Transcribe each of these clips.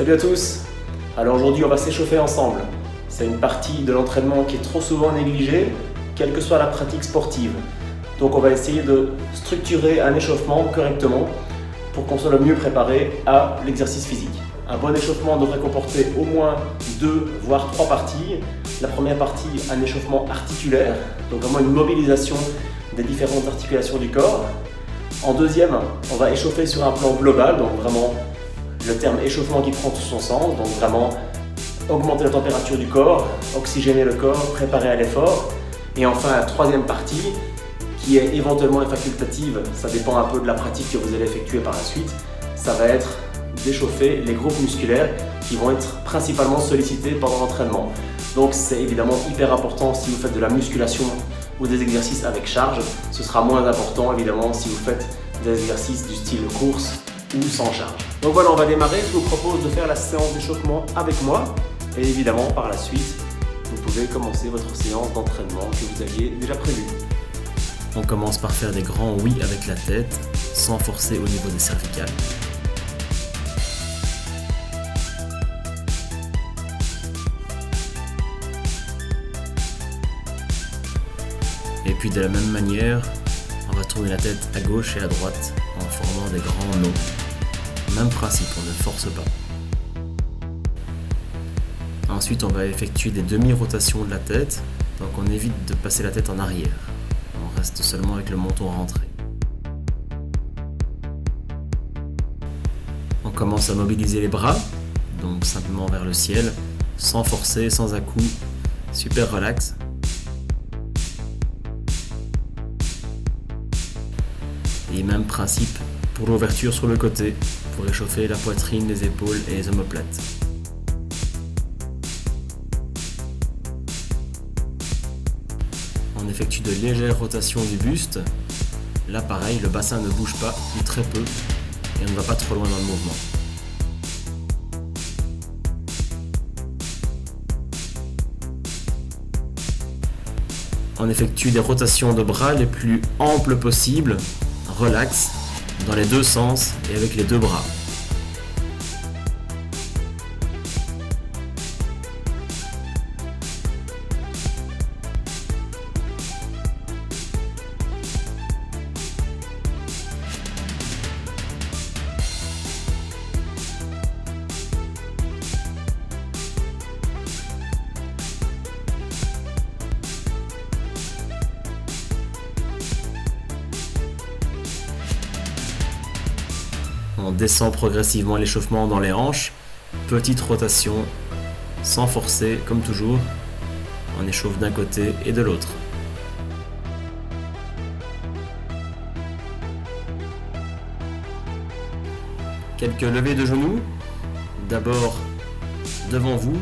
Salut à tous. Alors aujourd'hui on va s'échauffer ensemble. C'est une partie de l'entraînement qui est trop souvent négligée, quelle que soit la pratique sportive. Donc on va essayer de structurer un échauffement correctement pour qu'on soit le mieux préparé à l'exercice physique. Un bon échauffement devrait comporter au moins 2 voire 3 parties. La première partie, un échauffement articulaire, donc vraiment une mobilisation des différentes articulations du corps. En deuxième, on va échauffer sur un plan global, donc vraiment le terme échauffement qui prend tout son sens, donc vraiment augmenter la température du corps, oxygéner le corps, préparer à l'effort. Et enfin, la troisième partie, qui est éventuellement facultative, ça dépend un peu de la pratique que vous allez effectuer par la suite, ça va être d'échauffer les groupes musculaires qui vont être principalement sollicités pendant l'entraînement. Donc c'est évidemment hyper important si vous faites de la musculation ou des exercices avec charge. Ce sera moins important évidemment si vous faites des exercices du style course ou sans charge. Donc voilà, on va démarrer. Je vous propose de faire la séance d'échauffement avec moi. Et évidemment, par la suite, vous pouvez commencer votre séance d'entraînement que vous aviez déjà prévue. On commence par faire des grands oui avec la tête, sans forcer au niveau des cervicales. Et puis de la même manière, on va tourner la tête à gauche et à droite en formant des grands nœuds. Même principe, on ne force pas. Ensuite, on va effectuer des demi-rotations de la tête, donc on évite de passer la tête en arrière. On reste seulement avec le menton rentré. On commence à mobiliser les bras, donc simplement vers le ciel, sans forcer, sans à-coups, super relax. Et même principe pour l'ouverture sur le côté, pour réchauffer la poitrine, les épaules et les omoplates. On effectue de légères rotations du buste. Là pareil, le bassin ne bouge pas, ou très peu, et on ne va pas trop loin dans le mouvement. On effectue des rotations de bras les plus amples possibles, relax, dans les deux sens et avec les deux bras. On descend progressivement l'échauffement dans les hanches, petite rotation, sans forcer, comme toujours. On échauffe d'un côté et de l'autre. Quelques levées de genoux, d'abord devant vous,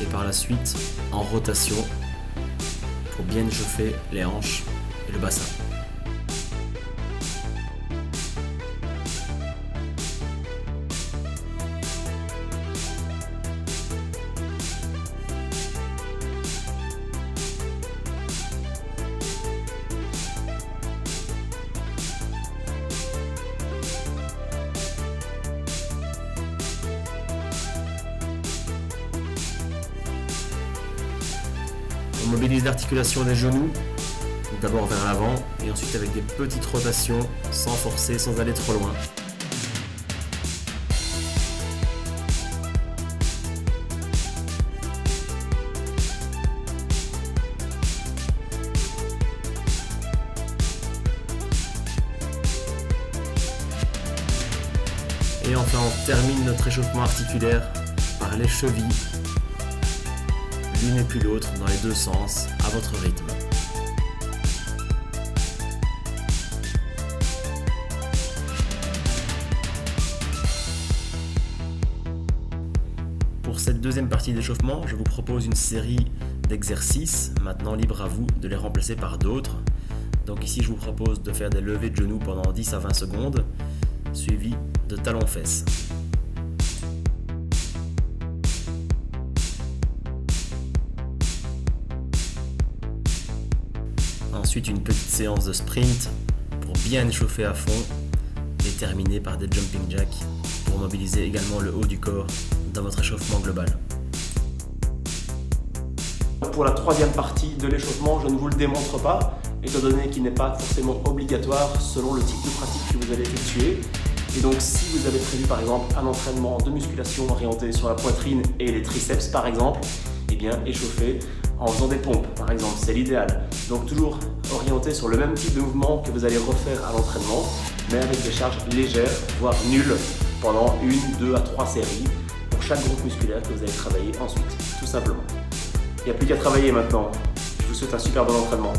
et par la suite en rotation, pour bien échauffer les hanches et le bassin. On mobilise l'articulation des genoux, d'abord vers l'avant et ensuite avec des petites rotations, sans forcer, sans aller trop loin. Et enfin, on termine notre échauffement articulaire par les chevilles, l'une et puis l'autre dans les deux sens, à votre rythme. Pour cette deuxième partie d'échauffement, je vous propose une série d'exercices, maintenant libre à vous de les remplacer par d'autres. Donc ici, je vous propose de faire des levées de genoux pendant 10 à 20 secondes, suivi de talons-fesses. Ensuite, une petite séance de sprint pour bien échauffer à fond et terminer par des jumping jacks pour pour mobiliser également le haut du corps dans votre échauffement global. Pour la troisième partie de l'échauffement, je ne vous le démontre pas, étant donné qu'il n'est pas forcément obligatoire selon le type de pratique que vous allez effectuer. Et donc si vous avez prévu par exemple un entraînement de musculation orienté sur la poitrine et les triceps par exemple, eh bien échauffer en faisant des pompes par exemple, c'est l'idéal. Donc toujours orienté sur le même type de mouvement que vous allez refaire à l'entraînement, mais avec des charges légères, voire nulles, pendant 1, 2 à 3 séries pour chaque groupe musculaire que vous allez travailler ensuite, tout simplement. Il n'y a plus qu'à travailler maintenant. Je vous souhaite un super bon entraînement.